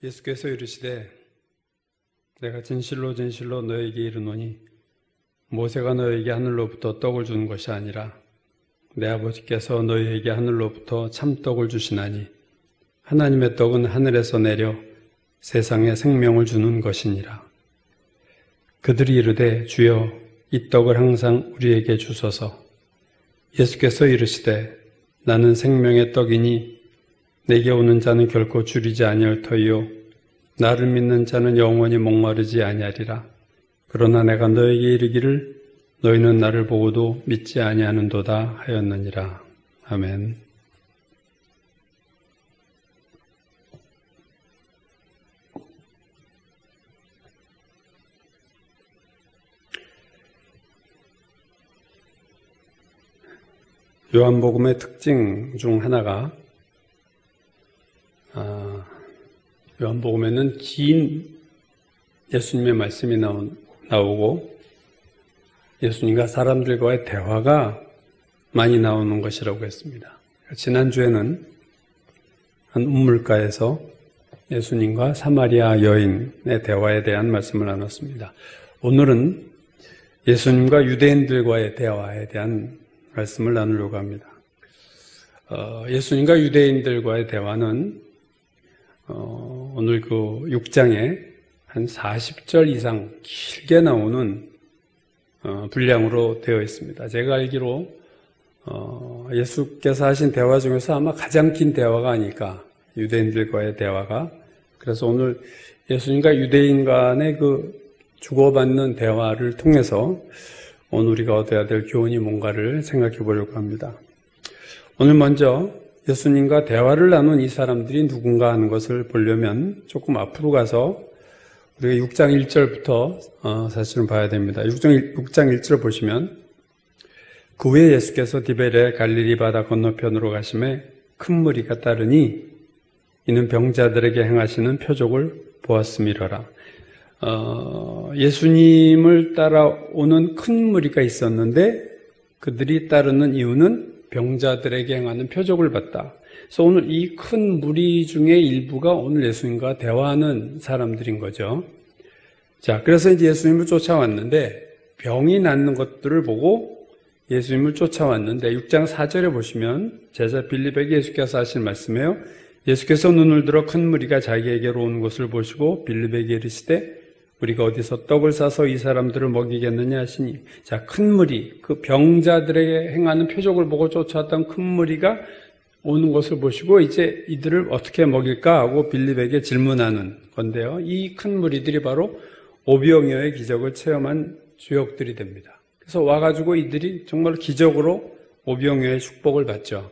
예수께서 이르시되 내가 진실로 진실로 너에게 이르노니 모세가 너에게 하늘로부터 떡을 주는 것이 아니라 내 아버지께서 너희에게 하늘로부터 참떡을 주시나니 하나님의 떡은 하늘에서 내려 세상에 생명을 주는 것이니라. 그들이 이르되 주여 이 떡을 항상 우리에게 주소서. 예수께서 이르시되 나는 생명의 떡이니 내게 오는 자는 결코 줄이지 아니할 터이요 나를 믿는 자는 영원히 목마르지 아니하리라. 그러나 내가 너에게 이르기를 너희는 나를 보고도 믿지 아니하는도다 하였느니라. 아멘. 요한복음의 특징 중 하나가 요한복음에는 긴 예수님의 말씀이 나오고 예수님과 사람들과의 대화가 많이 나오는 것이라고 했습니다. 지난주에는 한 우물가에서 예수님과 사마리아 여인의 대화에 대한 말씀을 나눴습니다. 오늘은 예수님과 유대인들과의 대화에 대한 말씀을 나누려고 합니다. 예수님과 유대인들과의 대화는 오늘 그 6장에 한 40절 이상 길게 나오는 분량으로 되어 있습니다. 제가 알기로 예수께서 하신 대화 중에서 아마 가장 긴 대화가 아닐까, 유대인들과의 대화가. 그래서 오늘 예수님과 유대인 간의 그 주고받는 대화를 통해서 오늘 우리가 얻어야 될 교훈이 뭔가를 생각해 보려고 합니다. 오늘 먼저 예수님과 대화를 나눈 이 사람들이 누군가 하는 것을 보려면 조금 앞으로 가서 우리가 6장 1절부터 사실은 봐야 됩니다. 6장 1절 보시면 그 후에 예수께서 디베레 갈릴리 바다 건너편으로 가심에 큰 무리가 따르니 이는 병자들에게 행하시는 표적을 보았음이러라. 예수님을 따라오는 큰 무리가 있었는데 그들이 따르는 이유는 병자들에게 행하는 표적을 봤다. 그래서 오늘 이 큰 무리 중에 일부가 오늘 예수님과 대화하는 사람들인 거죠. 자, 그래서 이제 예수님을 쫓아왔는데 병이 낫는 것들을 보고 예수님을 쫓아왔는데 6장 4절에 보시면 제자 빌립에게 예수께서 하신 말씀이에요. 예수께서 눈을 들어 큰 무리가 자기에게로 오는 것을 보시고 빌립에게 이르시되 우리가 어디서 떡을 싸서 이 사람들을 먹이겠느냐 하시니, 자, 큰 무리, 그 병자들에게 행하는 표적을 보고 쫓아왔던 큰 무리가 오는 것을 보시고 이제 이들을 어떻게 먹일까 하고 빌립에게 질문하는 건데요. 이 큰 무리들이 바로 오병이어의 기적을 체험한 주역들이 됩니다. 그래서 와가지고 이들이 정말 기적으로 오병이어의 축복을 받죠.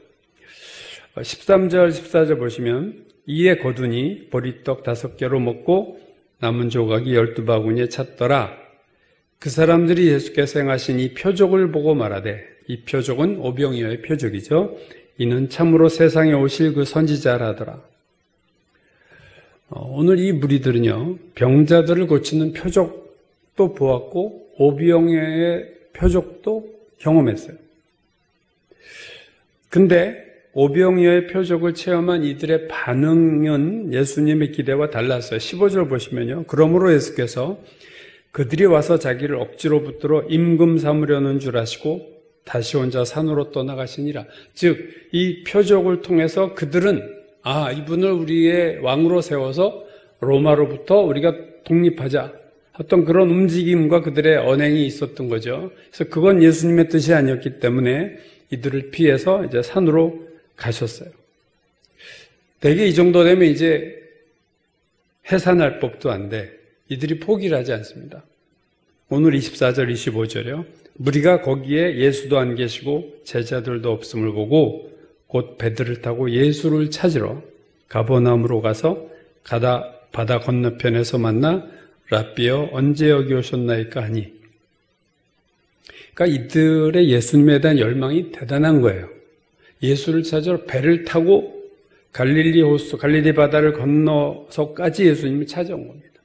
13절, 14절 보시면 이에 거두니 보리떡 5개로 먹고 남은 조각이 12바구니에 찼더라. 그 사람들이 예수께서 행하신 이 표적을 보고 말하되, 이 표적은 오병이어의 표적이죠. 이는 참으로 세상에 오실 그 선지자라더라. 오늘 이 무리들은요, 병자들을 고치는 표적도 보았고 오병이어의 표적도 경험했어요. 근데 오병이어의 표적을 체험한 이들의 반응은 예수님의 기대와 달랐어요. 15절 보시면요. 그러므로 예수께서 그들이 와서 자기를 억지로 붙들어 임금 삼으려는 줄 아시고 다시 혼자 산으로 떠나가시니라. 즉, 이 표적을 통해서 그들은 이분을 우리의 왕으로 세워서 로마로부터 우리가 독립하자. 어떤 그런 움직임과 그들의 언행이 있었던 거죠. 그래서 그건 예수님의 뜻이 아니었기 때문에 이들을 피해서 이제 산으로 가셨어요. 대개 이 정도 되면 이제 해산할 법도 안 돼. 이들이 포기를 하지 않습니다. 오늘 24절, 25절이요. 무리가 거기에 예수도 안 계시고 제자들도 없음을 보고 곧 배들을 타고 예수를 찾으러 가버나움으로 가서 가다 바다 건너편에서 만나 랍비여 언제 여기 오셨나이까 하니. 그러니까 이들의 예수님에 대한 열망이 대단한 거예요. 예수를 찾으러 배를 타고 갈릴리 바다를 건너서까지 예수님이 찾아온 겁니다.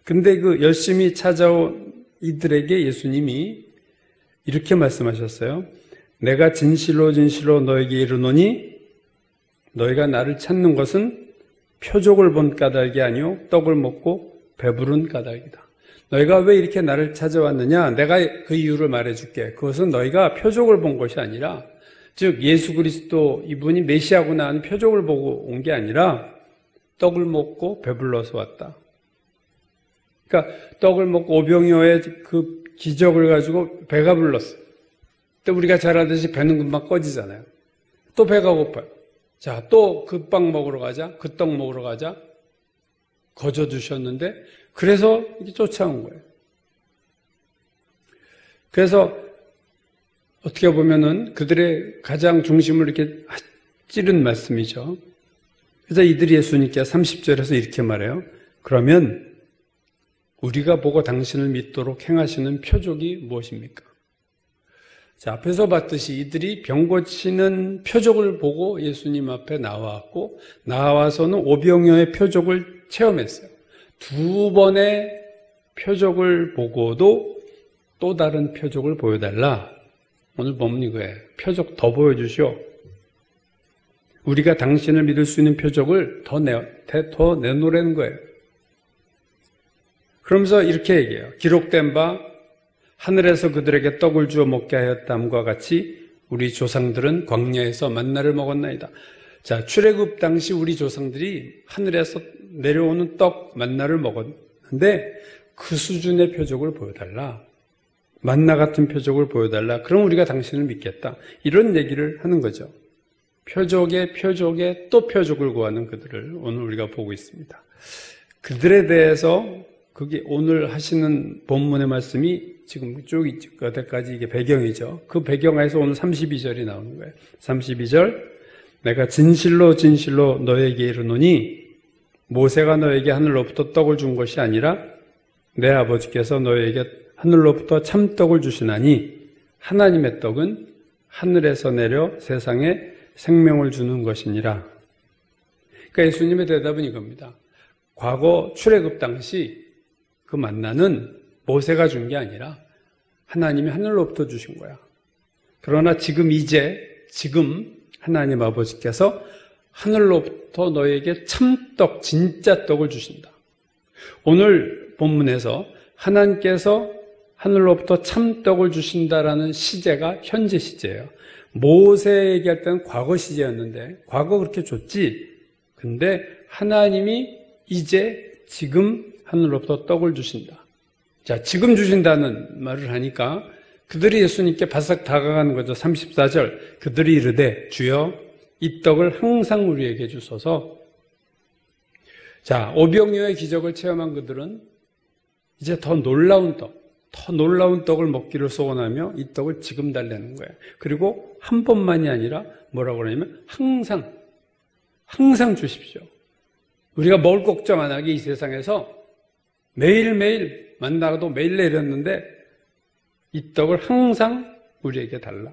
근데 그 열심히 찾아온 이들에게 예수님이 이렇게 말씀하셨어요. 내가 진실로 진실로 너에게 이르노니 너희가 나를 찾는 것은 표적을 본 까닭이 아니요 떡을 먹고 배부른 까닭이다. 너희가 왜 이렇게 나를 찾아왔느냐? 내가 그 이유를 말해줄게. 그것은 너희가 표적을 본 것이 아니라, 즉 예수 그리스도 이분이 메시아구나 하는 표적을 보고 온 게 아니라 떡을 먹고 배불러서 왔다. 그러니까 떡을 먹고 오병이어의 그 기적을 가지고 배가 불렀어. 또 우리가 잘 알듯이 배는 금방 꺼지잖아요. 또 배가 고파요. 자, 또 그 빵 먹으러 가자. 그 떡 먹으러 가자. 거저 두셨는데 그래서 이렇게 쫓아온 거예요. 그래서 어떻게 보면은 그들의 가장 중심을 이렇게 찌른 말씀이죠. 그래서 이들이 예수님께 30절에서 이렇게 말해요. 그러면 우리가 보고 당신을 믿도록 행하시는 표적이 무엇입니까? 자, 앞에서 봤듯이 이들이 병 고치는 표적을 보고 예수님 앞에 나왔고, 나와서는 오병이어의 표적을 체험했어요. 두 번의 표적을 보고도 또 다른 표적을 보여달라. 오늘 본문 이거예요. 표적 더 보여주시오. 우리가 당신을 믿을 수 있는 표적을 더 내놓으라는 거예요. 그러면서 이렇게 얘기해요. 기록된 바 하늘에서 그들에게 떡을 주어 먹게 하였다함과 같이 우리 조상들은 광야에서 만나를 먹었나이다. 자, 출애굽 당시 우리 조상들이 하늘에서 내려오는 떡 만나를 먹었는데 그 수준의 표적을 보여달라. 만나 같은 표적을 보여달라. 그럼 우리가 당신을 믿겠다. 이런 얘기를 하는 거죠. 표적에 또 표적을 구하는 그들을 오늘 우리가 보고 있습니다. 그들에 대해서 그게 오늘 하시는 본문의 말씀이 지금 쭉 여태까지 이게 배경이죠. 그 배경에서 오늘 32절이 나오는 거예요. 32절, 내가 진실로 너에게 이르노니 모세가 너에게 하늘로부터 떡을 준 것이 아니라 내 아버지께서 너에게 하늘로부터 참떡을 주시나니 하나님의 떡은 하늘에서 내려 세상에 생명을 주는 것이니라. 그러니까 예수님의 대답은 이겁니다. 과거 출애굽 당시 그 만나는 모세가 준 게 아니라 하나님이 하늘로부터 주신 거야. 그러나 지금 하나님 아버지께서 하늘로부터 너에게 참떡, 진짜 떡을 주신다. 오늘 본문에서 하나님께서 하늘로부터 참떡을 주신다라는 시제가 현재 시제예요. 모세 얘기할 때는 과거 시제였는데 과거 그렇게 줬지. 근데 하나님이 지금 하늘로부터 떡을 주신다. 자, 지금 주신다는 말을 하니까 그들이 예수님께 바싹 다가가는 거죠. 34절. 그들이 이르되 주여 이 떡을 항상 우리에게 주소서. 자, 오병이어의 기적을 체험한 그들은 이제 더 놀라운 떡을 먹기를 소원하며 이 떡을 지금 달라는 거예요. 그리고 한 번만이 아니라 뭐라고 그러냐면 항상 주십시오. 우리가 먹을 걱정 안 하게 이 세상에서 매일매일 만나도 매일 내렸는데 이 떡을 항상 우리에게 달라.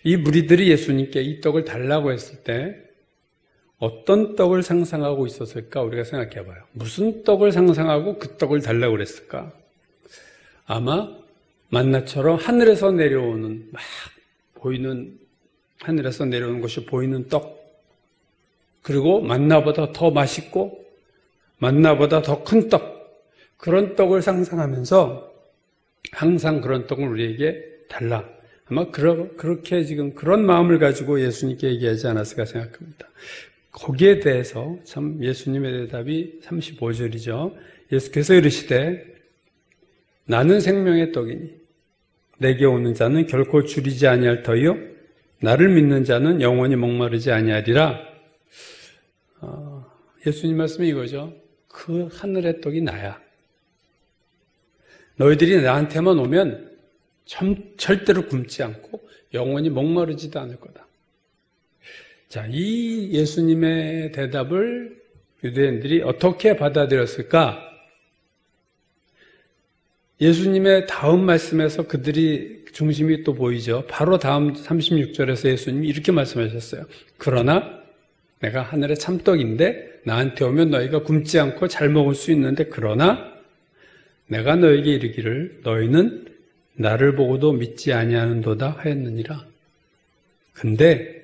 이 무리들이 예수님께 이 떡을 달라고 했을 때 어떤 떡을 상상하고 있었을까? 우리가 생각해 봐요. 무슨 떡을 상상하고 그 떡을 달라고 그랬을까? 아마 만나처럼 하늘에서 내려오는 하늘에서 내려오는 것이 보이는 떡, 그리고 만나보다 더 맛있고 만나보다 더 큰 떡, 그런 떡을 상상하면서 항상 그런 떡을 우리에게 달라. 아마 그렇게 지금 그런 마음을 가지고 예수님께 얘기하지 않았을까 생각합니다. 거기에 대해서 참 예수님의 대답이 35절이죠. 예수께서 이르시되 나는 생명의 떡이니 내게 오는 자는 결코 줄이지 아니할 터이요 나를 믿는 자는 영원히 목마르지 아니하리라. 예수님 말씀이 이거죠. 그 하늘의 떡이 나야. 너희들이 나한테만 오면 절대로 굶지 않고 영원히 목마르지도 않을 거다. 자, 이 예수님의 대답을 유대인들이 어떻게 받아들였을까? 예수님의 다음 말씀에서 그들이 중심이 또 보이죠. 바로 다음 36절에서 예수님이 이렇게 말씀하셨어요. 그러나 내가 하늘의 참떡인데 나한테 오면 너희가 굶지 않고 잘 먹을 수 있는데 그러나 내가 너에게 이르기를 너희는 나를 보고도 믿지 아니하는도다 하였느니라. 근데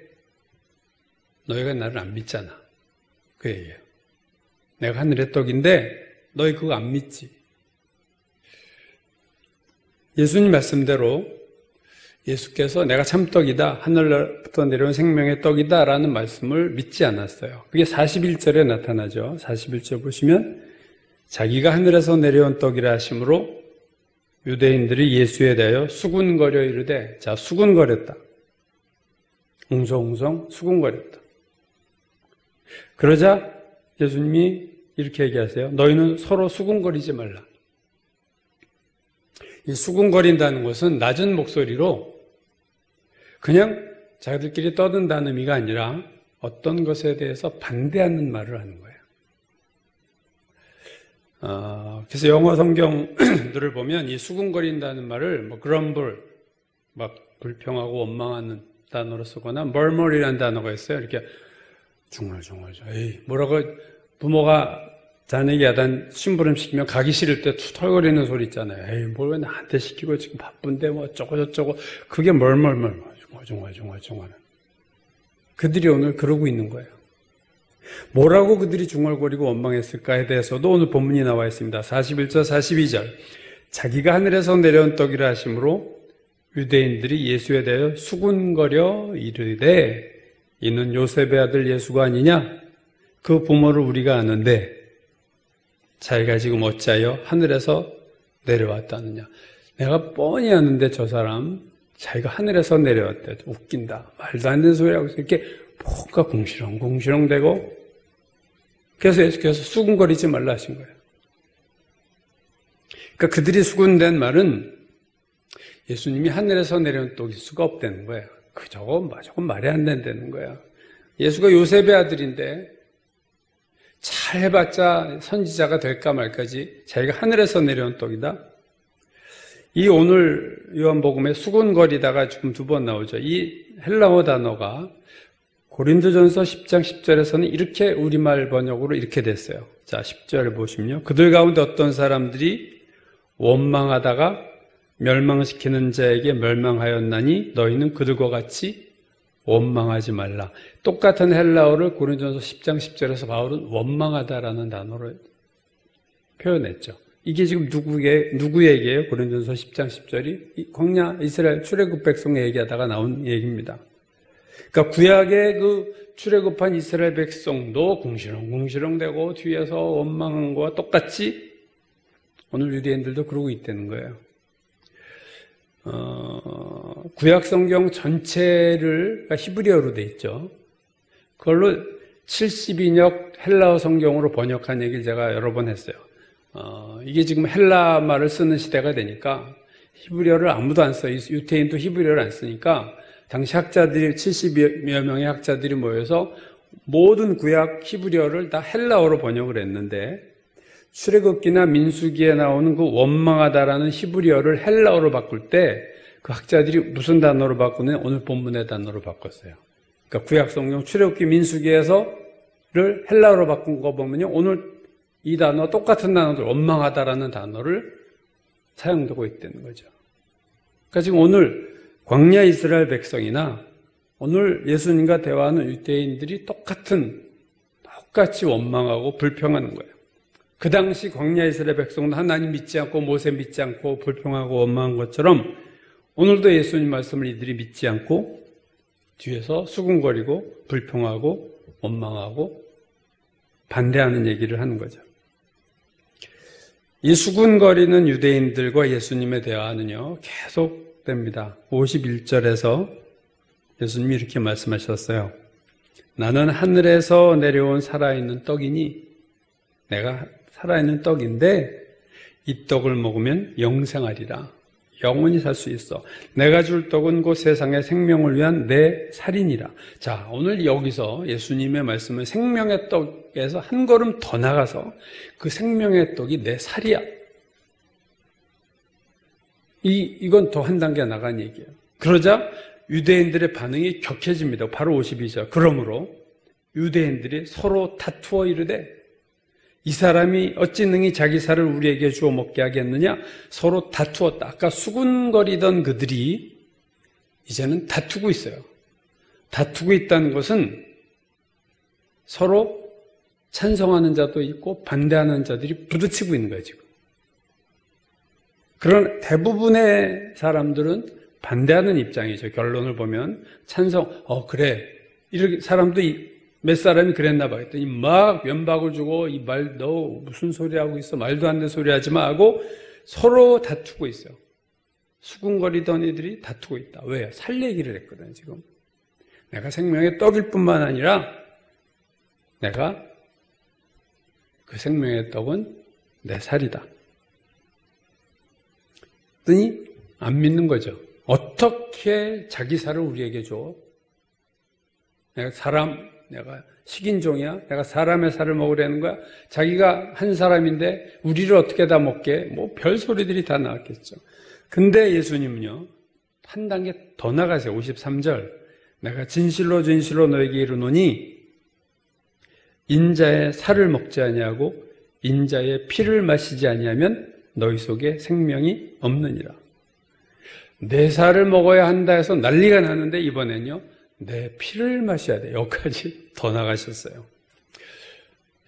너희가 나를 안 믿잖아. 그 얘기예요. 내가 하늘의 떡인데 너희 그거 안 믿지. 예수님 말씀대로 예수께서 내가 참떡이다, 하늘로부터 내려온 생명의 떡이다 라는 말씀을 믿지 않았어요. 그게 41절에 나타나죠. 41절 보시면 자기가 하늘에서 내려온 떡이라 하심으로 유대인들이 예수에 대하여 수군거려 이르되, 자, 수군거렸다. 웅성웅성 수군거렸다. 그러자 예수님이 이렇게 얘기하세요. 너희는 서로 수군거리지 말라. 이 수군거린다는 것은 낮은 목소리로 그냥 자기들끼리 떠든다는 의미가 아니라 어떤 것에 대해서 반대하는 말을 하는 거예요. 그래서 영어 성경들을 보면 이 수군거린다는 말을 뭐 grumble, 막 불평하고 원망하는 단어로 쓰거나 murmur이라는 단어가 있어요. 이렇게 중얼중얼, 에이, 뭐라고 부모가 자네에게 야단 심부름 시키면 가기 싫을 때 털거리는 소리 있잖아요. 에이, 뭘 왜 나한테 시키고 지금 바쁜데 뭐 어쩌고 저쩌고. 그게 중얼중얼. 그들이 오늘 그러고 있는 거예요. 뭐라고 그들이 중얼거리고 원망했을까에 대해서도 오늘 본문이 나와 있습니다. 41절, 42절. 자기가 하늘에서 내려온 떡이라 하심으로 유대인들이 예수에 대하여 수군거려 이르되 이는 요셉의 아들 예수가 아니냐? 그 부모를 우리가 아는데 자기가 지금 어찌하여 하늘에서 내려왔다느냐? 내가 뻔히 아는데 저 사람 자기가 하늘에서 내려왔대. 웃긴다. 말도 안 되는 소리하고 이렇게 뭔가 궁시렁궁시렁대고 그래서 예수께서 수군거리지 말라 하신 거예요. 그러니까 그들이 수군된 말은 예수님이 하늘에서 내려온 떡일 수가 없다는 거예요. 저건 말이 안 된다는 거야. 예수가 요셉의 아들인데 잘 해봤자 선지자가 될까 말까지 자기가 하늘에서 내려온 떡이다. 이 오늘 요한복음에 수군거리다가 지금 2번 나오죠. 이 헬라어 단어가 고린도전서 10장 10절에서는 이렇게 우리말 번역으로 이렇게 됐어요. 자, 10절 보시면요. 그들 가운데 어떤 사람들이 원망하다가 멸망시키는 자에게 멸망하였나니 너희는 그들과 같이 원망하지 말라. 똑같은 헬라어를 고린도전서 10장 10절에서 바울은 원망하다라는 단어로 표현했죠. 이게 지금 누구에게요? 고린도전서 10장 10절이 광야 이스라엘 출애굽 백성에 얘기하다가 나온 얘기입니다. 그러니까 구약의 그 출애굽한 이스라엘 백성도 궁시렁궁시렁대고 뒤에서 원망한 거와 똑같이 오늘 유대인들도 그러고 있다는 거예요. 구약 성경 전체를 히브리어로 돼 있죠. 그걸로 70인역 헬라어 성경으로 번역한 얘기를 제가 여러 번 했어요. 이게 지금 헬라 말을 쓰는 시대가 되니까 히브리어를 아무도 안 써요. 유태인도 히브리어를 안 쓰니까 당시 학자들이 70여 명의 학자들이 모여서 모든 구약 히브리어를 다 헬라어로 번역을 했는데 출애굽기나 민수기에 나오는 그 원망하다라는 히브리어를 헬라어로 바꿀 때 그 학자들이 무슨 단어로 바꾸느냐? 오늘 본문의 단어로 바꿨어요. 그러니까 구약 성경 출애굽기 민수기에서를 헬라어로 바꾼 거 보면요. 오늘 이 단어 똑같은 단어들 원망하다라는 단어를 사용되고 있다는 거죠. 그러니까 지금 오늘 광야 이스라엘 백성이나 오늘 예수님과 대화하는 유대인들이 똑같이 원망하고 불평하는 거예요. 그 당시 광야 이스라엘 백성도 하나님 믿지 않고 모세 믿지 않고 불평하고 원망한 것처럼 오늘도 예수님 말씀을 이들이 믿지 않고 뒤에서 수군거리고 불평하고 원망하고 반대하는 얘기를 하는 거죠. 이 수군거리는 유대인들과 예수님의 대화는요 계속됩니다. 51절에서 예수님이 이렇게 말씀하셨어요. 나는 하늘에서 내려온 살아있는 떡이니 내가 살아있는 떡인데 이 떡을 먹으면 영생하리라. 영원히 살 수 있어. 내가 줄 떡은 곧 세상의 생명을 위한 내 살이니라. 자, 오늘 여기서 예수님의 말씀은 생명의 떡에서 한 걸음 더 나가서 그 생명의 떡이 내 살이야. 이건 더 한 단계 나간 얘기예요. 그러자 유대인들의 반응이 격해집니다. 바로 52절. 그러므로 유대인들이 서로 다투어 이르되 이 사람이 어찌 능히 자기 살을 우리에게 주어 먹게 하겠느냐? 서로 다투었다. 아까 수군거리던 그들이 이제는 다투고 있어요. 다투고 있다는 것은 서로 찬성하는 자도 있고 반대하는 자들이 부딪히고 있는 거예요, 지금. 그런 대부분의 사람들은 반대하는 입장이죠. 결론을 보면 찬성, 그래. 이렇게 사람도 몇 사람이 그랬나 봐. 했더니 막 면박을 주고 너 무슨 소리 하고 있어? 말도 안 되는 소리 하지 마 하고 서로 다투고 있어요. 수군거리던 이들이 다투고 있다. 왜요? 살 얘기를 했거든, 지금. 내가 생명의 떡일 뿐만 아니라 내가 그 생명의 떡은 내 살이다. 그랬더니 안 믿는 거죠. 어떻게 자기 살을 우리에게 줘? 내가 식인종이야? 내가 사람의 살을 먹으려는 거야? 자기가 한 사람인데 우리를 어떻게 다 먹게? 뭐 별소리들이 다 나왔겠죠. 근데 예수님은요, 한 단계 더 나가세요. 53절. 내가 진실로 진실로 너에게 이르노니 인자의 살을 먹지 아니하고 인자의 피를 마시지 아니하면 너희 속에 생명이 없느니라. 내 살을 먹어야 한다 해서 난리가 나는데 이번엔요, 내 피를 마셔야 돼. 여기까지 더 나가셨어요.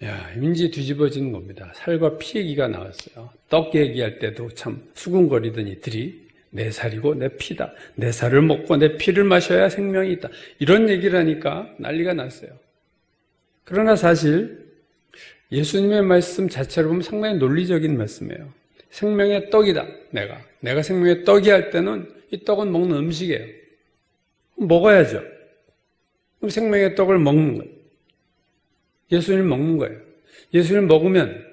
야, 인지 뒤집어지는 겁니다. 살과 피 얘기가 나왔어요. 떡 얘기할 때도 참 수군거리던 이들이 내 살이고 내 피다. 내 살을 먹고 내 피를 마셔야 생명이 있다. 이런 얘기를 하니까 난리가 났어요. 그러나 사실 예수님의 말씀 자체를 보면 상당히 논리적인 말씀이에요. 생명의 떡이다. 내가 생명의 떡이 할 때는 이 떡은 먹는 음식이에요. 먹어야죠. 그럼 생명의 떡을 먹는 거예요. 예수님 먹는 거예요. 예수님 먹으면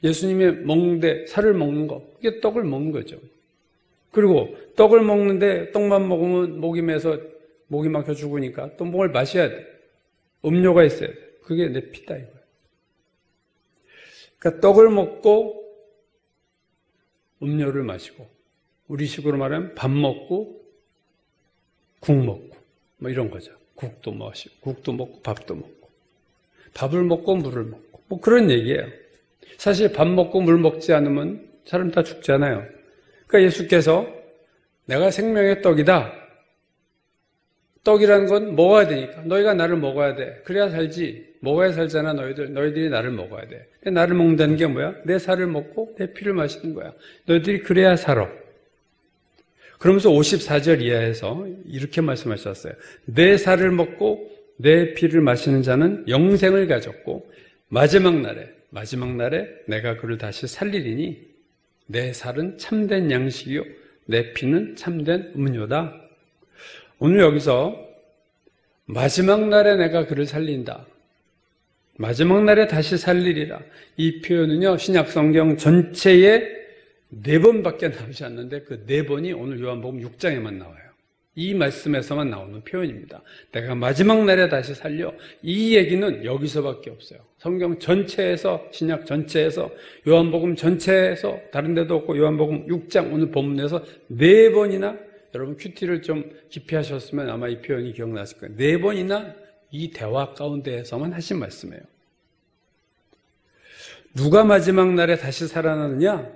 예수님이 먹는데 살을 먹는 거, 이게 떡을 먹는 거죠. 그리고 떡을 먹는데 떡만 먹으면 목이 메서 목이 막혀 죽으니까 또 뭘 마셔야 돼. 음료가 있어야 돼. 그게 내 피다 이거예요. 그러니까 떡을 먹고 음료를 마시고, 우리식으로 말하면 밥 먹고 국 먹고 뭐 이런 거죠. 국도 마시고 국도 먹고 밥도 먹고, 밥을 먹고 물을 먹고 뭐 그런 얘기예요. 사실 밥 먹고 물 먹지 않으면 사람 다 죽잖아요. 그러니까 예수께서 내가 생명의 떡이다. 떡이라는 건 먹어야 되니까 너희가 나를 먹어야 돼. 그래야 살지. 먹어야 살잖아. 너희들이 나를 먹어야 돼. 나를 먹는다는 게 뭐야? 내 살을 먹고 내 피를 마시는 거야. 너희들이 그래야 살아. 그러면서 54절 이하에서 이렇게 말씀하셨어요. 내 살을 먹고 내 피를 마시는 자는 영생을 가졌고 마지막 날에 내가 그를 다시 살리리니 내 살은 참된 양식이요 내 피는 참된 음료다. 오늘 여기서 마지막 날에 내가 그를 살린다. 마지막 날에 다시 살리리라. 이 표현은요, 신약 성경 전체에 4번밖에 나오지 않는데 그 4번이 오늘 요한복음 6장에만 나와요. 이 말씀에서만 나오는 표현입니다. 내가 마지막 날에 다시 살려. 이 얘기는 여기서밖에 없어요. 성경 전체에서, 신약 전체에서, 요한복음 전체에서, 다른 데도 없고 요한복음 6장 오늘 본문에서 4번이나, 여러분 큐티를 좀 깊이 하셨으면 아마 이 표현이 기억나실 거예요. 4번이나 이 대화 가운데에서만 하신 말씀이에요. 누가 마지막 날에 다시 살아나느냐?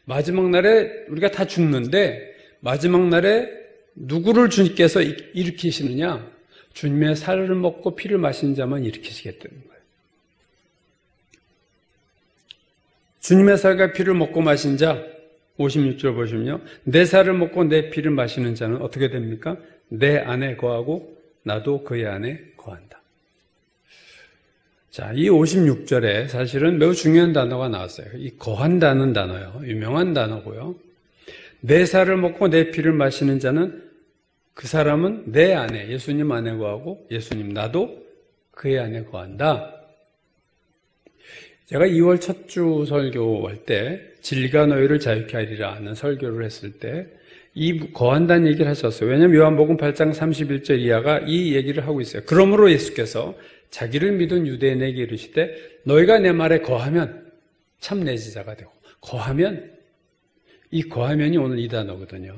마지막 날에 우리가 다 죽는데 마지막 날에 누구를 주님께서 일으키시느냐? 주님의 살을 먹고 피를 마신 자만 일으키시겠다는 거예요. 주님의 살과 피를 먹고 마신 자, 56절 보시면요. 내 살을 먹고 내 피를 마시는 자는 어떻게 됩니까? 내 안에 거하고 나도 그의 안에 거한다. 자, 이 56절에 사실은 매우 중요한 단어가 나왔어요. 이 거한다는 단어요. 유명한 단어고요. 내 살을 먹고 내 피를 마시는 자는 그 사람은 내 안에, 예수님 안에 거하고 예수님 나도 그의 안에 거한다. 제가 2월 첫 주 설교할 때 진리가 너희를 자유케 하리라 하는 설교를 했을 때 이 거한다는 얘기를 하셨어요. 왜냐하면 요한복음 8장 31절 이하가 이 얘기를 하고 있어요. 그러므로 예수께서 자기를 믿은 유대인에게 이르시되 너희가 내 말에 거하면 참 내 제자가 되고, 거하면, 이 거하면이 오늘 이 단어거든요.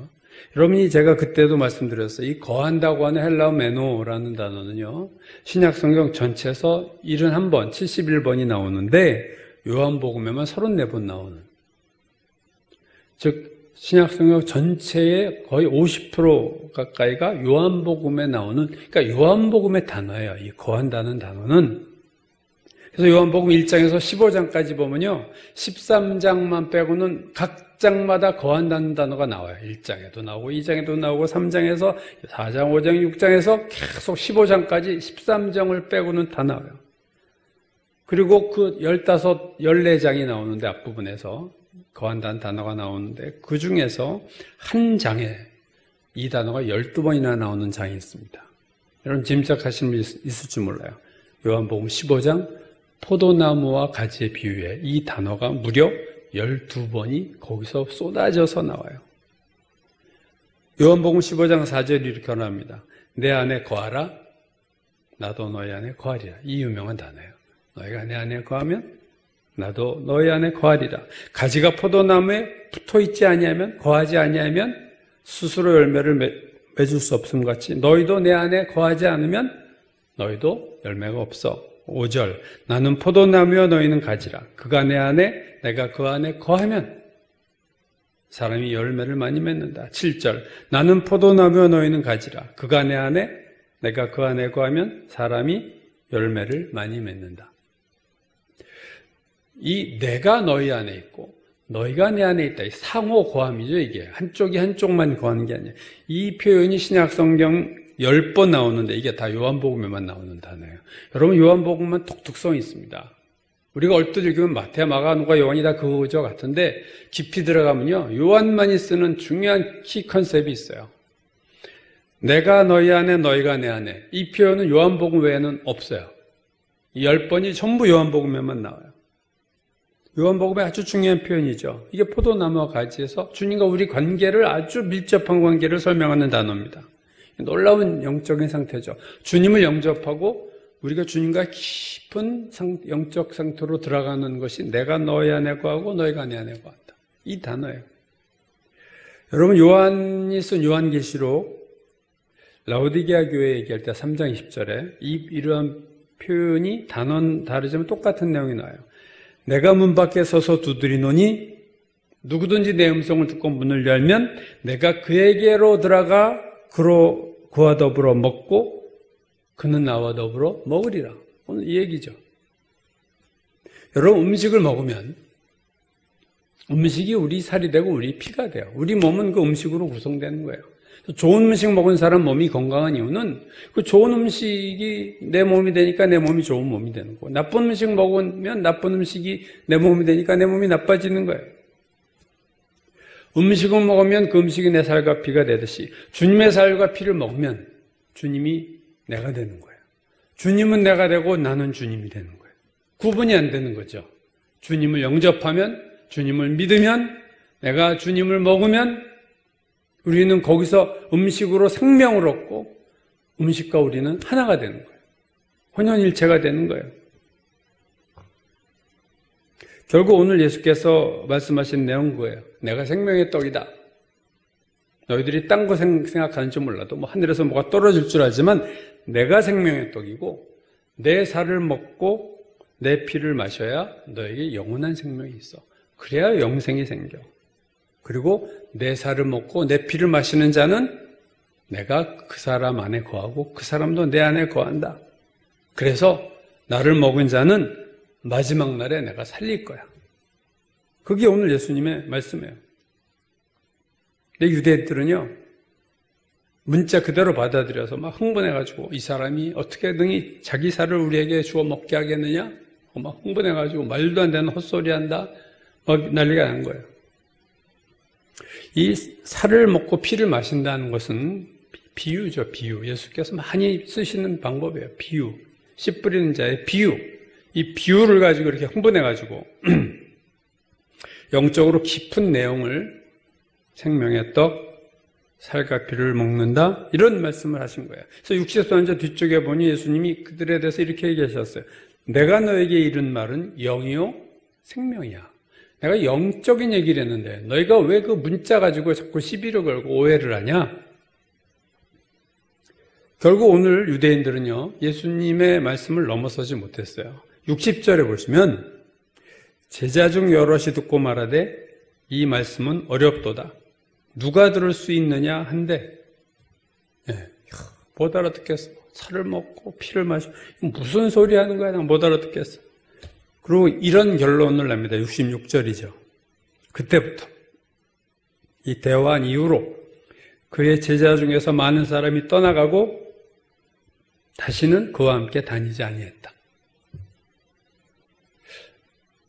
여러분이 제가 그때도 말씀드렸어요. 이 거한다고 하는 헬라어 메노라는 단어는요, 신약성경 전체에서 71번, 71번이 나오는데 요한복음에만 34번 나오는, 즉 신약성경 전체의 거의 50% 가까이가 요한복음에 나오는, 그러니까 요한복음의 단어예요. 이 거한다는 단어는. 그래서 요한복음 1장에서 15장까지 보면요, 13장만 빼고는 각 장마다 거한다는 단어가 나와요. 1장에도 나오고 2장에도 나오고 3장에서 4장, 5장, 6장에서 계속 15장까지 13장을 빼고는 다 나와요. 그리고 그 15, 14장이 나오는데 앞부분에서 거한다는 단어가 나오는데 그 중에서 한 장에 이 단어가 12번이나 나오는 장이 있습니다. 여러분 짐작하시는 분 있을지 몰라요. 요한복음 15장 포도나무와 가지의 비유에 이 단어가 무려 12번이 거기서 쏟아져서 나와요. 요한복음 15장 4절이 이렇게 나옵니다. 내 안에 거하라, 나도 너희 안에 거하리라. 이 유명한 단어예요. 너희가 내 안에 거하면 나도 너희 안에 거하리라. 가지가 포도나무에 붙어있지 아니하면, 거하지 아니하면 스스로 열매를 맺을 수 없음 같이 너희도 내 안에 거하지 않으면 너희도 열매가 없어. 5절 나는 포도나무여 너희는 가지라. 그가 내 안에 내가 그 안에 거하면 사람이 열매를 많이 맺는다. 7절 나는 포도나무여 너희는 가지라. 그가 내 안에 내가 그 안에 거하면 사람이 열매를 많이 맺는다. 이 내가 너희 안에 있고 너희가 내 안에 있다. 이 상호 고함이죠. 이게 한쪽이 한쪽만 거하는 게 아니에요. 이 표현이 신약 성경 10번 나오는데 이게 다 요한복음에만 나오는 단어예요. 여러분 요한복음만 독특성이 있습니다. 우리가 얼핏 읽으면 마태, 마가, 누가, 요한이 다 그거죠 같은데 깊이 들어가면요 요한만이 쓰는 중요한 키 컨셉이 있어요. 내가 너희 안에 너희가 내 안에. 이 표현은 요한복음 외에는 없어요. 이 10번이 전부 요한복음에만 나와요. 요한복음의 아주 중요한 표현이죠. 이게 포도나무와 가지에서 주님과 우리 관계를 아주 밀접한 관계를 설명하는 단어입니다. 놀라운 영적인 상태죠. 주님을 영접하고 우리가 주님과 깊은 영적 상태로 들어가는 것이 내가 너희 안에 거하고 너희가 내 안에 거한다. 이 단어예요. 여러분 요한이 쓴 요한계시록 라오디게아 교회 얘기할 때 3장 20절에 이러한 표현이 단어는 다르지만 똑같은 내용이 나와요. 내가 문 밖에 서서 두드리노니 누구든지 내 음성을 듣고 문을 열면 내가 그에게로 들어가 그와 더불어 먹고 그는 나와 더불어 먹으리라. 오늘 이 얘기죠. 여러분 음식을 먹으면 음식이 우리 살이 되고 우리 피가 돼요. 우리 몸은 그 음식으로 구성되는 거예요. 좋은 음식 먹은 사람 몸이 건강한 이유는 그 좋은 음식이 내 몸이 되니까 내 몸이 좋은 몸이 되는 거고 나쁜 음식 먹으면 나쁜 음식이 내 몸이 되니까 내 몸이 나빠지는 거예요. 음식을 먹으면 그 음식이 내 살과 피가 되듯이 주님의 살과 피를 먹으면 주님이 내가 되는 거예요. 주님은 내가 되고 나는 주님이 되는 거예요. 구분이 안 되는 거죠. 주님을 영접하면 주님을 믿으면 내가 주님을 먹으면 우리는 거기서 음식으로 생명을 얻고 음식과 우리는 하나가 되는 거예요. 혼연일체가 되는 거예요. 결국 오늘 예수께서 말씀하신 내용은 그거예요. 내가 생명의 떡이다. 너희들이 딴 거 생각하는지 몰라도 뭐 하늘에서 뭐가 떨어질 줄 알지만 내가 생명의 떡이고 내 살을 먹고 내 피를 마셔야 너에게 영원한 생명이 있어. 그래야 영생이 생겨. 그리고 내 살을 먹고 내 피를 마시는 자는 내가 그 사람 안에 거하고 그 사람도 내 안에 거한다. 그래서 나를 먹은 자는 마지막 날에 내가 살릴 거야. 그게 오늘 예수님의 말씀이에요. 근데 유대인들은요, 문자 그대로 받아들여서 막 흥분해가지고 이 사람이 어떻게 능히 자기 살을 우리에게 주워 먹게 하겠느냐? 막 흥분해가지고 말도 안 되는 헛소리 한다? 막 난리가 난 거예요. 이 살을 먹고 피를 마신다는 것은 비유죠, 비유. 예수께서 많이 쓰시는 방법이에요. 비유. 씨 뿌리는 자의 비유. 이 비유를 가지고 이렇게 흥분해가지고 영적으로 깊은 내용을 생명의 떡, 살과 피를 먹는다 이런 말씀을 하신 거예요. 그래서 60선자 뒤쪽에 보니 예수님이 그들에 대해서 이렇게 얘기하셨어요. 내가 너에게 이른 말은 영이요 생명이야. 내가 영적인 얘기를 했는데 너희가 왜 그 문자 가지고 자꾸 시비를 걸고 오해를 하냐? 결국 오늘 유대인들은요 예수님의 말씀을 넘어서지 못했어요. 60절에 보시면 제자 중 여럿이 듣고 말하되 이 말씀은 어렵도다. 누가 들을 수 있느냐 한데 못 알아듣겠어. 살을 먹고 피를 마시고 무슨 소리 하는 거야? 난 못 알아듣겠어. 그리고 이런 결론을 냅니다. 66절이죠. 그때부터 이 대화한 이후로 그의 제자 중에서 많은 사람이 떠나가고 다시는 그와 함께 다니지 아니했다.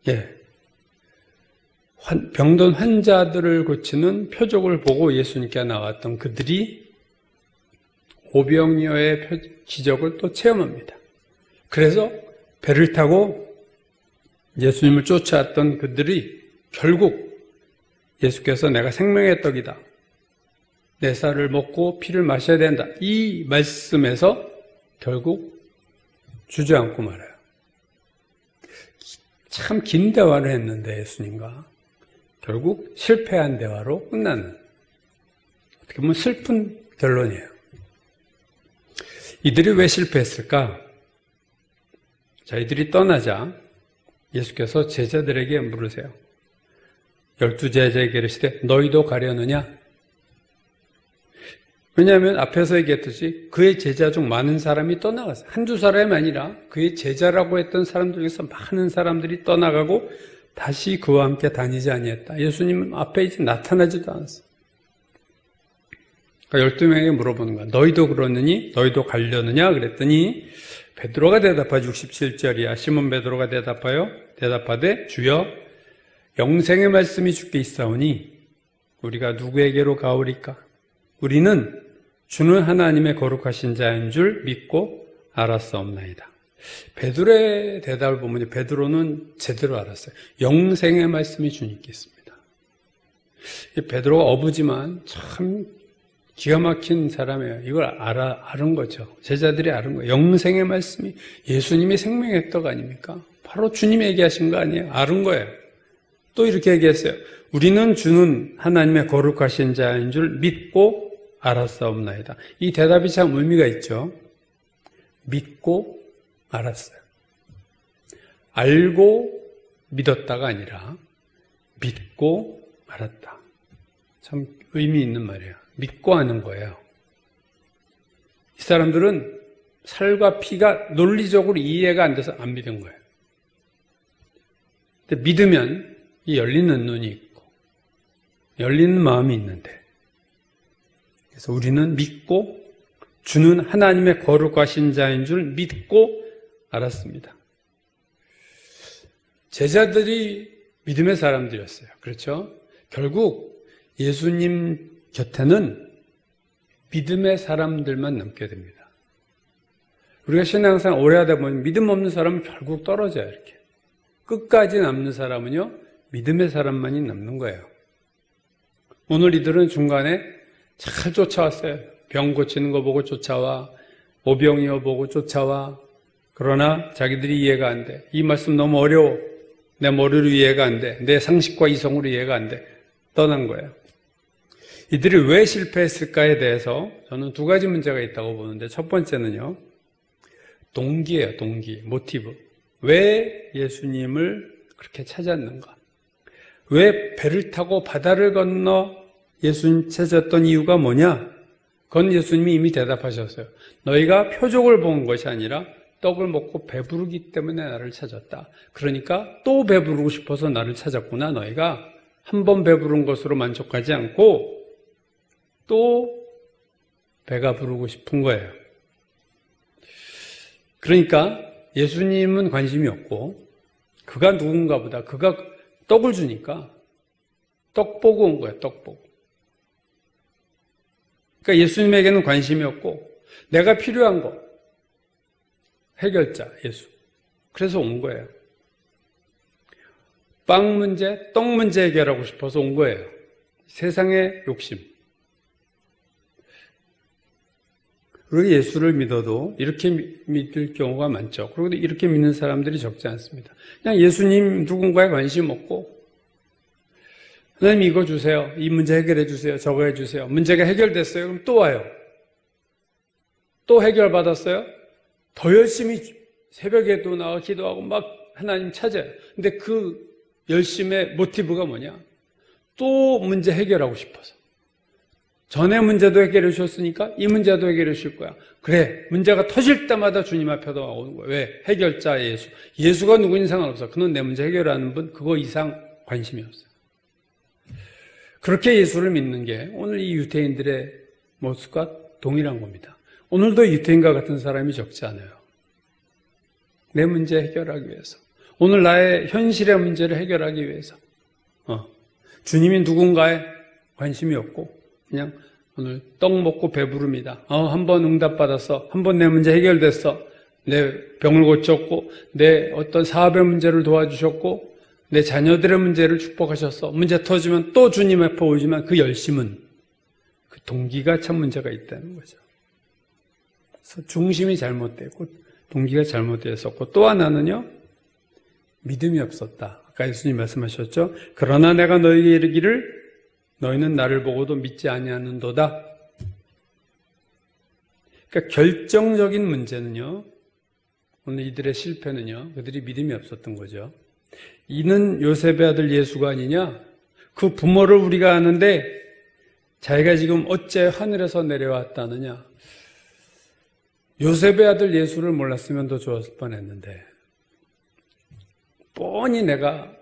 예. 병든 환자들을 고치는 표적을 보고 예수님께 나왔던 그들이 오병이어의 기적을 또 체험합니다. 그래서 배를 타고 예수님을 쫓아왔던 그들이 결국 예수께서 내가 생명의 떡이다. 내 살을 먹고 피를 마셔야 된다. 이 말씀에서 결국 주저앉고 말아요. 참 긴 대화를 했는데 예수님과 결국 실패한 대화로 끝나는, 어떻게 보면 슬픈 결론이에요. 이들이 왜 실패했을까? 자, 이들이 떠나자 예수께서 제자들에게 물으세요. 12제자에게 이르시되 너희도 가려느냐? 왜냐하면 앞에서 얘기했듯이 그의 제자 중 많은 사람이 떠나갔어요. 한두 사람이 아니라 그의 제자라고 했던 사람들 중에서 많은 사람들이 떠나가고 다시 그와 함께 다니지 아니했다. 예수님 앞에 이제 나타나지도 않았어요. 그러니까 12명에게 물어보는 거야. 너희도 그러느니? 너희도 가려느냐? 그랬더니 베드로가 대답하죠. 67절이야. 시몬 베드로가 대답하되 주여 영생의 말씀이 주께 있사오니 우리가 누구에게로 가오리까? 우리는 주는 하나님의 거룩하신 자인 줄 믿고 알았사옵나이다. 베드로의 대답을 보면 베드로는 제대로 알았어요. 영생의 말씀이 주님께 있습니다. 베드로가 어부지만 참 기가 막힌 사람이에요. 이걸 아는 거죠. 제자들이 아는 거예요. 영생의 말씀이 예수님이 생명의 떡 아닙니까? 바로 주님이 얘기하신 거 아니에요? 아는 거예요. 또 이렇게 얘기했어요. 우리는 주는 하나님의 거룩하신 자인 줄 믿고 알았사옵나이다. 이 대답이 참 의미가 있죠. 믿고 알았어요. 알고 믿었다가 아니라 믿고 알았다. 참 의미 있는 말이에요. 믿고 아는 거예요. 이 사람들은 살과 피가 논리적으로 이해가 안 돼서 안 믿은 거예요. 근데 믿으면 이 열리는 눈이 있고 열리는 마음이 있는데, 그래서 우리는 믿고 주는 하나님의 거룩하신 자인 줄 믿고 알았습니다. 제자들이 믿음의 사람들이었어요. 그렇죠? 결국 예수님 곁에는 믿음의 사람들만 남게 됩니다. 우리가 신앙생활 오래 하다 보면 믿음 없는 사람은 결국 떨어져요. 이렇게 끝까지 남는 사람은요, 믿음의 사람만이 남는 거예요. 오늘 이들은 중간에 잘 쫓아왔어요. 병 고치는 거 보고 쫓아와, 오병이어 보고 쫓아와. 그러나 자기들이 이해가 안 돼. 이 말씀 너무 어려워. 내 머리로 이해가 안 돼. 내 상식과 이성으로 이해가 안 돼. 떠난 거예요. 이들이 왜 실패했을까에 대해서 저는 두 가지 문제가 있다고 보는데, 첫 번째는요, 동기예요. 동기, 모티브. 왜 예수님을 그렇게 찾았는가? 왜 배를 타고 바다를 건너 예수님 찾았던 이유가 뭐냐? 그건 예수님이 이미 대답하셨어요. 너희가 표적을 본 것이 아니라 떡을 먹고 배부르기 때문에 나를 찾았다. 그러니까 또 배부르고 싶어서 나를 찾았구나. 너희가 한 번 배부른 것으로 만족하지 않고 또 배가 부르고 싶은 거예요. 그러니까 예수님은 관심이 없고 그가 누군가 보다, 그가 떡을 주니까 떡 보고 온 거예요. 떡 보고. 그러니까 예수님에게는 관심이 없고 내가 필요한 거, 해결자 예수. 그래서 온 거예요. 빵 문제, 떡 문제 해결하고 싶어서 온 거예요. 세상의 욕심. 우리가 예수를 믿어도 이렇게 믿을 경우가 많죠. 그리고 이렇게 믿는 사람들이 적지 않습니다. 그냥 예수님 누군가에 관심 없고, 하나님 이거 주세요. 이 문제 해결해 주세요. 저거 해 주세요. 문제가 해결됐어요. 그럼 또 와요. 또 해결받았어요. 더 열심히 새벽에도 나와 기도하고 막 하나님 찾아요. 근데 그 열심의 모티브가 뭐냐? 또 문제 해결하고 싶어서. 전에 문제도 해결해 주셨으니까 이 문제도 해결해 주실 거야. 그래, 문제가 터질 때마다 주님 앞에도 오는 거야. 왜? 해결자 예수. 예수가 누구인 상관없어. 그는 내 문제 해결하는 분, 그거 이상 관심이 없어요. 그렇게 예수를 믿는 게 오늘 이 유대인들의 모습과 동일한 겁니다. 오늘도 유대인과 같은 사람이 적지 않아요. 내 문제 해결하기 위해서. 오늘 나의 현실의 문제를 해결하기 위해서. 주님이 누군가에 관심이 없고 그냥 오늘 떡 먹고 배부릅니다. 한 번 응답받았어. 한 번 내 문제 해결됐어. 내 병을 고쳤고 내 어떤 사업의 문제를 도와주셨고 내 자녀들의 문제를 축복하셨어. 문제 터지면 또 주님 앞에 오지만 그 열심은 그 동기가 참 문제가 있다는 거죠. 그래서 중심이 잘못되고 동기가 잘못되었었고 또 하나는요. 믿음이 없었다. 아까 예수님 말씀하셨죠. 그러나 내가 너희에게 이르기를 너희는 나를 보고도 믿지 아니하는도다. 그러니까 결정적인 문제는요. 오늘 이들의 실패는요. 그들이 믿음이 없었던 거죠. 이는 요셉의 아들 예수가 아니냐? 그 부모를 우리가 아는데 자기가 지금 어째 하늘에서 내려왔다느냐? 요셉의 아들 예수를 몰랐으면 더 좋았을 뻔했는데 뻔히 내가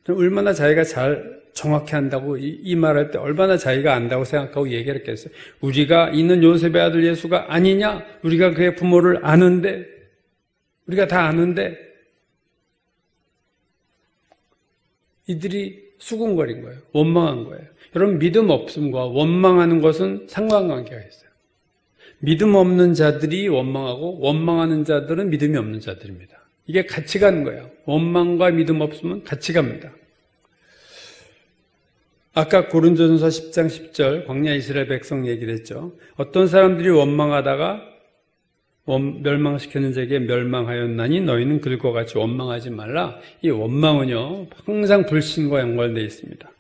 얼마나 자기가 잘 정확히 한다고 이 말할 때 얼마나 자기가 안다고 생각하고 얘기를 했겠어요. 우리가 있는 요셉의 아들 예수가 아니냐? 우리가 그의 부모를 아는데 우리가 다 아는데 이들이 수군거린 거예요. 원망한 거예요. 여러분 믿음 없음과 원망하는 것은 상관관계가 있어요. 믿음 없는 자들이 원망하고 원망하는 자들은 믿음이 없는 자들입니다. 이게 같이 가는 거예요. 원망과 믿음 없음은 같이 갑니다. 아까 고린도전서 10장 10절 광야 이스라엘 백성 얘기를 했죠. 어떤 사람들이 원망하다가 멸망시키는 자에게 멸망하였나니 너희는 그들과 같이 원망하지 말라. 이 원망은요 항상 불신과 연관되어 있습니다.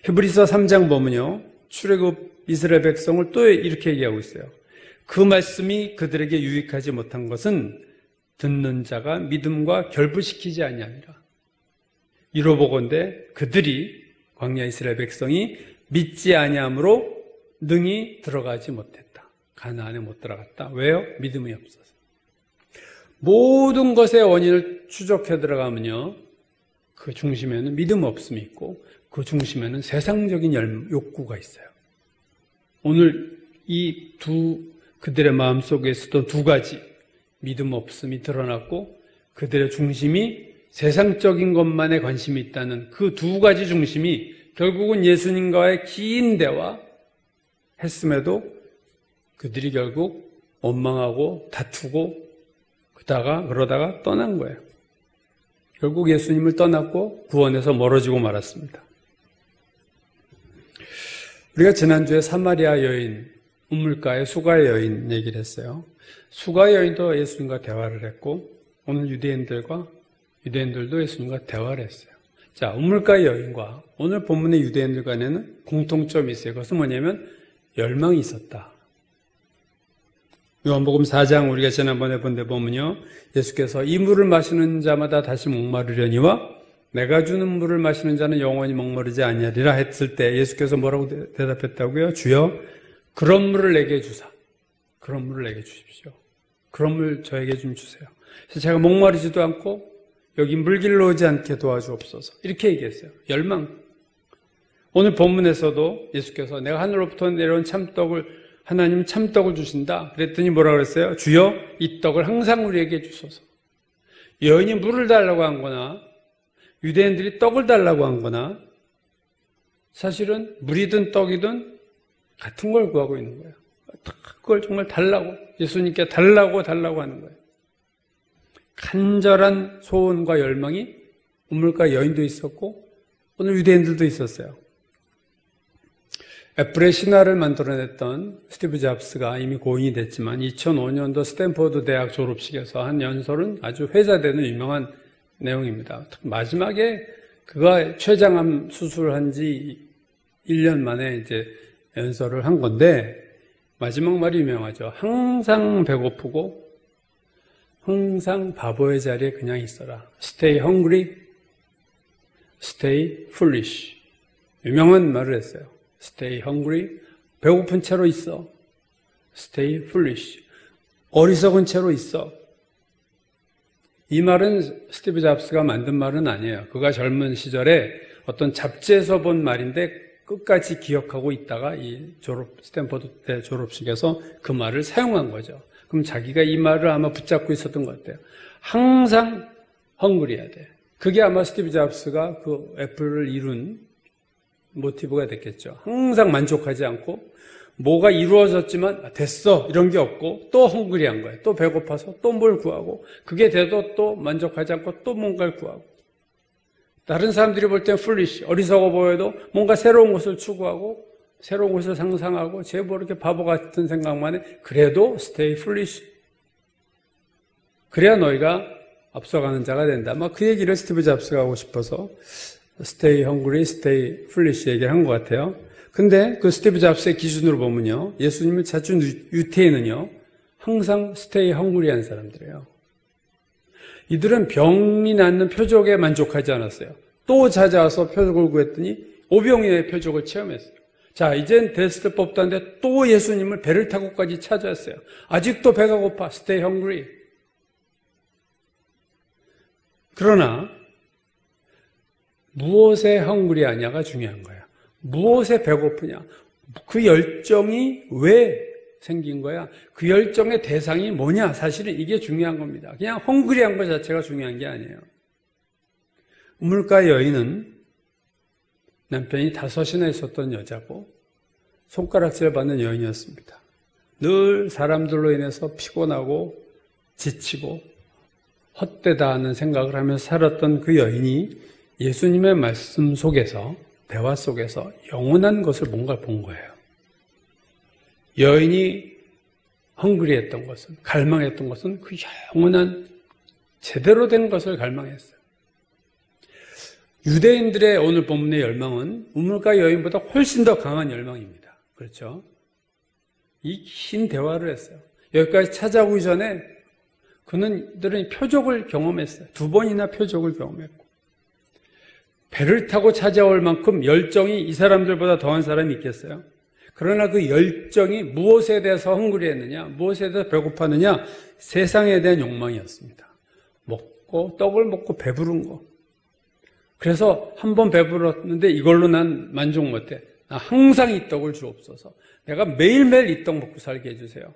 히브리서 3장 보면요 출애굽 이스라엘 백성을 또 이렇게 얘기하고 있어요. 그 말씀이 그들에게 유익하지 못한 것은 듣는 자가 믿음과 결부시키지 아니하니라. 이로보건대 그들이 광야 이스라엘 백성이 믿지 아니함으로 능히 들어가지 못했다. 가나안에 못 들어갔다. 왜요? 믿음이 없어서. 모든 것의 원인을 추적해 들어가면요. 그 중심에는 믿음 없음이 있고 그 중심에는 세상적인 욕구가 있어요. 오늘 이 그들의 마음속에 있었던 두 가지 믿음 없음이 드러났고 그들의 중심이 세상적인 것만에 관심이 있다는 그 두 가지 중심이 결국은 예수님과의 긴 대화 했음에도 그들이 결국 원망하고 다투고 그러다가 떠난 거예요. 결국 예수님을 떠났고 구원에서 멀어지고 말았습니다. 우리가 지난주에 사마리아 여인, 우물가의 수가 여인 얘기를 했어요. 수가 여인도 예수님과 대화를 했고 오늘 유대인들도 예수님과 대화를 했어요. 자, 우물가 여인과 오늘 본문의 유대인들 간에는 공통점이 있어요. 그것은 뭐냐면 열망이 있었다. 요한복음 4장 우리가 지난번에 본 데 보면요. 예수께서 이 물을 마시는 자마다 다시 목마르려니와 내가 주는 물을 마시는 자는 영원히 목마르지 아니하리라 했을 때 예수께서 뭐라고 대답했다고요? 주여 그런 물을 내게 주사. 그런 물을 내게 주십시오. 그런 물 저에게 좀 주세요. 그래서 제가 목마르지도 않고 여기 물길로 오지 않게 도와주옵소서. 이렇게 얘기했어요. 열망. 오늘 본문에서도 예수께서 내가 하늘로부터 내려온 하나님 참떡을 주신다. 그랬더니 뭐라 그랬어요? 주여 이 떡을 항상 우리에게 주소서. 여인이 물을 달라고 한 거나 유대인들이 떡을 달라고 한 거나 사실은 물이든 떡이든 같은 걸 구하고 있는 거예요. 그걸 정말 달라고 예수님께 달라고 하는 거예요. 간절한 소원과 열망이 우물가 여인도 있었고 오늘 유대인들도 있었어요. 애플의 신화를 만들어냈던 스티브 잡스가 이미 고인이 됐지만 2005년도 스탠포드 대학 졸업식에서 한 연설은 아주 회자되는 유명한 내용입니다. 마지막에 그가 췌장암 수술한 지 1년 만에 이제 연설을 한 건데 마지막 말이 유명하죠. 항상 배고프고 항상 바보의 자리에 그냥 있어라. Stay hungry, stay foolish. 유명한 말을 했어요. Stay hungry, 배고픈 채로 있어. Stay foolish. 어리석은 채로 있어. 이 말은 스티브 잡스가 만든 말은 아니에요. 그가 젊은 시절에 어떤 잡지에서 본 말인데 끝까지 기억하고 있다가 이 스탠퍼드 때 졸업식에서 그 말을 사용한 거죠. 그럼 자기가 이 말을 아마 붙잡고 있었던 것 같아요. 항상 헝그리해야 돼. 그게 아마 스티브 잡스가 그 애플을 이룬 모티브가 됐겠죠. 항상 만족하지 않고 뭐가 이루어졌지만 됐어 이런 게 없고 또 헝그리한 거예요. 또 배고파서 또 뭘 구하고 그게 돼도 또 만족하지 않고 또 뭔가를 구하고 다른 사람들이 볼 땐 foolish, 어리석어 보여도 뭔가 새로운 것을 추구하고 새로운 것을 상상하고 쟤 뭐 이렇게 바보 같은 생각만 해. 그래도 stay foolish. 그래야 너희가 앞서가는 자가 된다. 아마 그 얘기를 스티브 잡스가 하고 싶어서 stay hungry, stay foolish 얘기를 한 것 같아요. 근데 그 스티브 잡스의 기준으로 보면요. 예수님을 찾은 유태인은요. 항상 stay hungry한 사람들이에요. 이들은 병이 낫는 표적에 만족하지 않았어요. 또 찾아와서 표적을 구했더니 오병이어의 표적을 체험했어요. 자, 이젠 됐을 법도 한데 또 예수님을 배를 타고까지 찾아왔어요. 아직도 배가 고파. Stay hungry. 그러나 무엇에 hungry하냐가 중요한 거예요. 무엇에 배고프냐. 그 열정이 왜 생긴 거야? 그 열정의 대상이 뭐냐? 사실은 이게 중요한 겁니다. 그냥 헝그리한 것 자체가 중요한 게 아니에요. 우물가 여인은 남편이 5이나 있었던 여자고 손가락질 받는 여인이었습니다. 늘 사람들로 인해서 피곤하고 지치고 헛되다 하는 생각을 하면서 살았던 그 여인이 예수님의 말씀 속에서 대화 속에서 영원한 것을 뭔가 본 거예요. 여인이 헝그리했던 것은, 갈망했던 것은 그 영원한 제대로 된 것을 갈망했어요. 유대인들의 오늘 본문의 열망은 우물가 여인보다 훨씬 더 강한 열망입니다. 그렇죠? 이 긴 대화를 했어요. 여기까지 찾아오기 전에 그들은 표적을 경험했어요. 2번이나 표적을 경험했고 배를 타고 찾아올 만큼 열정이 이 사람들보다 더한 사람이 있겠어요? 그러나 그 열정이 무엇에 대해서 헝그리했느냐, 무엇에 대해서 배고팠느냐, 세상에 대한 욕망이었습니다. 떡을 먹고 배부른 거. 그래서 한 번 배불렀는데 이걸로 난 만족 못해. 나 항상 이 떡을 주옵소서. 내가 매일매일 이 떡 먹고 살게 해주세요.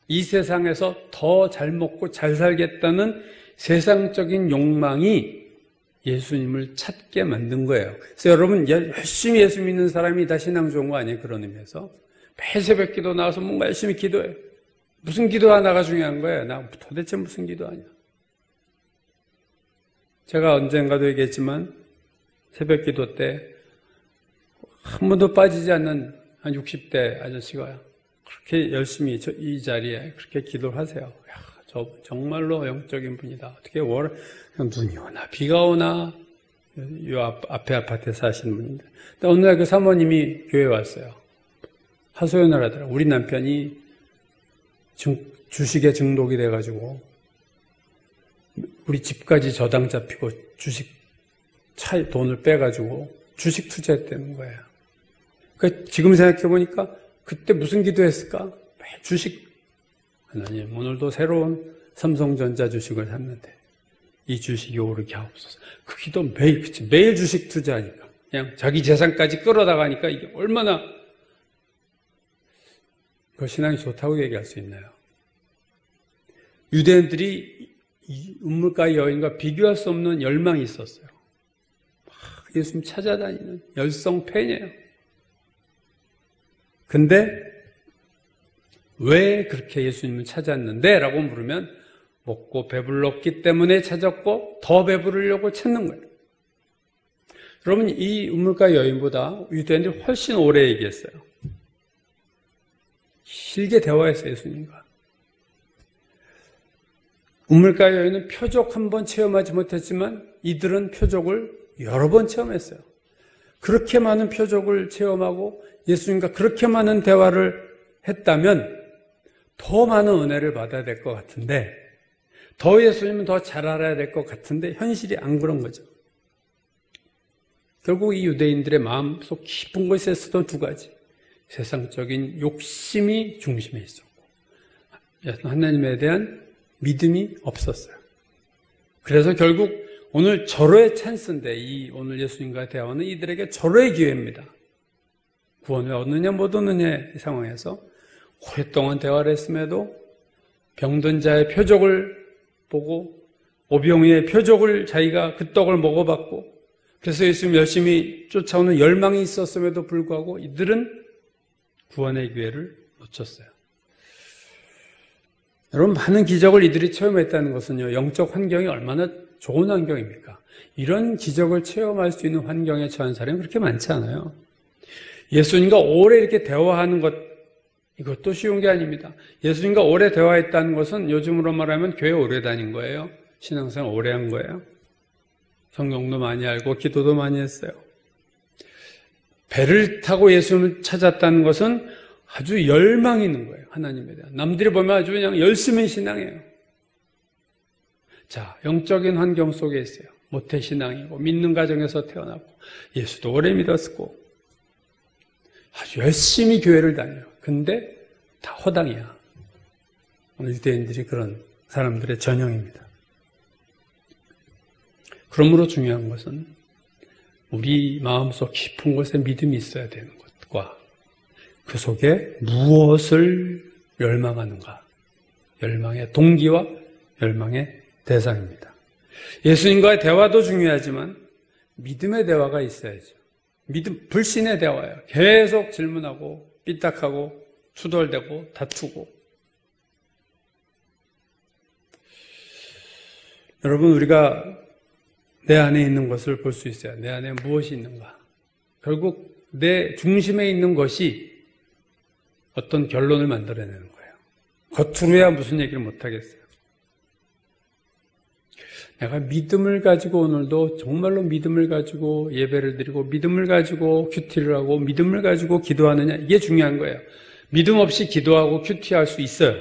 이 세상에서 더 잘 먹고 잘 살겠다는 세상적인 욕망이 예수님을 찾게 만든 거예요. 그래서 여러분 열심히 예수 믿는 사람이 다 신앙 좋은 거 아니에요? 그런 의미에서. 매일 새벽 기도 나와서 뭔가 열심히 기도해. 무슨 기도 하나가 중요한 거예요? 나 도대체 무슨 기도하냐? 제가 언젠가도 얘기했지만 새벽 기도 때 한 번도 빠지지 않는 한 60대 아저씨가 그렇게 열심히 이 자리에 그렇게 기도를 하세요. 야, 저 정말로 영적인 분이다. 어떻게 눈이 오나 비가 오나 요 앞에 아파트에 사시는 분인데 어느 날 그 사모님이 교회에 왔어요. 하소연을 하더라고요. 우리 남편이 주식에 중독이 돼가지고 우리 집까지 저당 잡히고 주식 차에 돈을 빼가지고 주식 투자했다는 거예요. 그러니까 지금 생각해보니까 그때 무슨 기도했을까? 주식. 하나님, 오늘도 새로운 삼성전자 주식을 샀는데 이 주식이 오르게 하옵소서. 그 기도 매일 주식 투자하니까 그냥 자기 재산까지 끌어다가니까 이게 얼마나 그 신앙이 좋다고 얘기할 수 있나요? 유대인들이 이 우물가 여인과 비교할 수 없는 열망이 있었어요. 예수님 찾아다니는 열성 팬이에요. 근데 왜 그렇게 예수님을 찾았는데? 라고 물으면 먹고 배불렀기 때문에 찾았고 더 배부르려고 찾는 거예요. 여러분 이 우물가 여인보다 유대인들이 훨씬 오래 얘기했어요. 길게 대화했어요. 예수님과. 우물가 여인은 표적 한 번 체험하지 못했지만 이들은 표적을 여러 번 체험했어요. 그렇게 많은 표적을 체험하고 예수님과 그렇게 많은 대화를 했다면 더 많은 은혜를 받아야 될 것 같은데 더 예수님은 더 잘 알아야 될 것 같은데 현실이 안 그런 거죠. 결국 이 유대인들의 마음속 깊은 곳에서도 두 가지. 세상적인 욕심이 중심에 있었고 하나님에 대한 믿음이 없었어요. 그래서 결국 오늘 절호의 찬스인데 이 오늘 예수님과의 대화는 이들에게 절호의 기회입니다. 구원을 얻느냐 못 얻느냐의 상황에서 오랫동안 대화를 했음에도 병든 자의 표적을 보고 오병이의 표적을 자기가 그 떡을 먹어봤고 그래서 예수님 열심히 쫓아오는 열망이 있었음에도 불구하고 이들은 구원의 기회를 놓쳤어요. 여러분 많은 기적을 이들이 체험했다는 것은요 영적 환경이 얼마나 좋은 환경입니까? 이런 기적을 체험할 수 있는 환경에 처한 사람이 그렇게 많지 않아요. 예수님과 오래 이렇게 대화하는 것 이것도 쉬운 게 아닙니다. 예수님과 오래 대화했다는 것은 요즘으로 말하면 교회 오래 다닌 거예요. 신앙생활 오래 한 거예요. 성경도 많이 알고 기도도 많이 했어요. 배를 타고 예수님을 찾았다는 것은 아주 열망이 있는 거예요. 하나님에 대한. 남들이 보면 아주 그냥 열심히 신앙해요. 자, 영적인 환경 속에 있어요. 모태신앙이고 믿는 가정에서 태어났고 예수도 오래 믿었고 아주 열심히 교회를 다녀요. 근데 다 허당이야. 오늘 유대인들이 그런 사람들의 전형입니다. 그러므로 중요한 것은 우리 마음속 깊은 곳에 믿음이 있어야 되는 것과 그 속에 무엇을 열망하는가. 열망의 동기와 열망의 대상입니다. 예수님과의 대화도 중요하지만 믿음의 대화가 있어야죠. 믿음, 불신의 대화예요. 계속 질문하고 삐딱하고 투덜대고 다투고. 여러분 우리가 내 안에 있는 것을 볼 수 있어요. 내 안에 무엇이 있는가. 결국 내 중심에 있는 것이 어떤 결론을 만들어내는 거예요. 겉으로야 무슨 얘기를 못하겠어요. 내가 믿음을 가지고 오늘도 정말로 믿음을 가지고 예배를 드리고 믿음을 가지고 큐티를 하고 믿음을 가지고 기도하느냐 이게 중요한 거예요. 믿음 없이 기도하고 큐티할 수 있어요.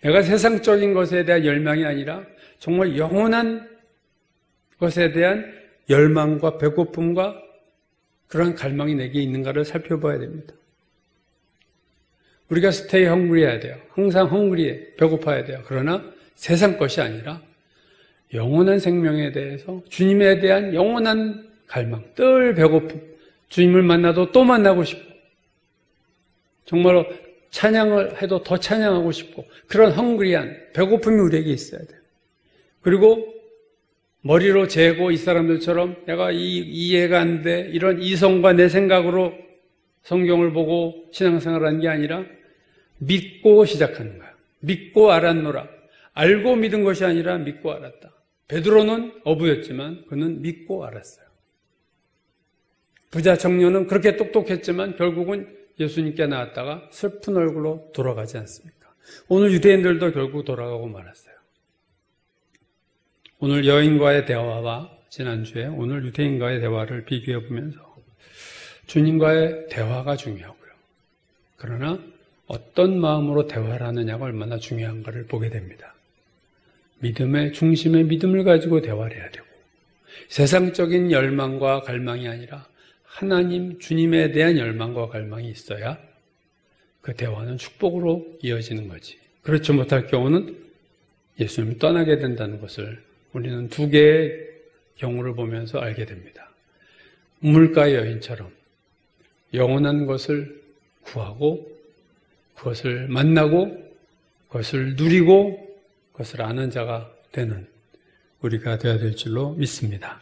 내가 세상적인 것에 대한 열망이 아니라 정말 영원한 것에 대한 열망과 배고픔과 그런 갈망이 내게 있는가를 살펴봐야 됩니다. 우리가 stay hungry 해야 돼요. 항상 hungry해, 배고파야 돼요. 그러나 세상 것이 아니라 영원한 생명에 대해서 주님에 대한 영원한 갈망, 늘 배고픔, 주님을 만나도 또 만나고 싶고 정말로 찬양을 해도 더 찬양하고 싶고 그런 헝그리한 배고픔이 우리에게 있어야 돼요. 그리고 머리로 재고 이 사람들처럼 내가 이해가 안 돼 이런 이성과 내 생각으로 성경을 보고 신앙생활을 하는 게 아니라 믿고 시작하는 거야. 믿고 알았노라. 알고 믿은 것이 아니라 믿고 알았다. 베드로는 어부였지만 그는 믿고 알았어요. 부자 청년은 그렇게 똑똑했지만 결국은 예수님께 나왔다가 슬픈 얼굴로 돌아가지 않습니까? 오늘 유대인들도 결국 돌아가고 말았어요. 오늘 여인과의 대화와 지난주에 오늘 유대인과의 대화를 비교해 보면서 주님과의 대화가 중요하고요. 그러나 어떤 마음으로 대화를 하느냐가 얼마나 중요한가를 보게 됩니다. 믿음의 중심에 믿음을 가지고 대화를 해야 되고 세상적인 열망과 갈망이 아니라 하나님, 주님에 대한 열망과 갈망이 있어야 그 대화는 축복으로 이어지는 거지. 그렇지 못할 경우는 예수님을 떠나게 된다는 것을 우리는 두 개의 경우를 보면서 알게 됩니다. 우물가의 여인처럼 영원한 것을 구하고 그것을 만나고 그것을 누리고 그것을 아는 자가 되는 우리가 되어야 될 줄로 믿습니다.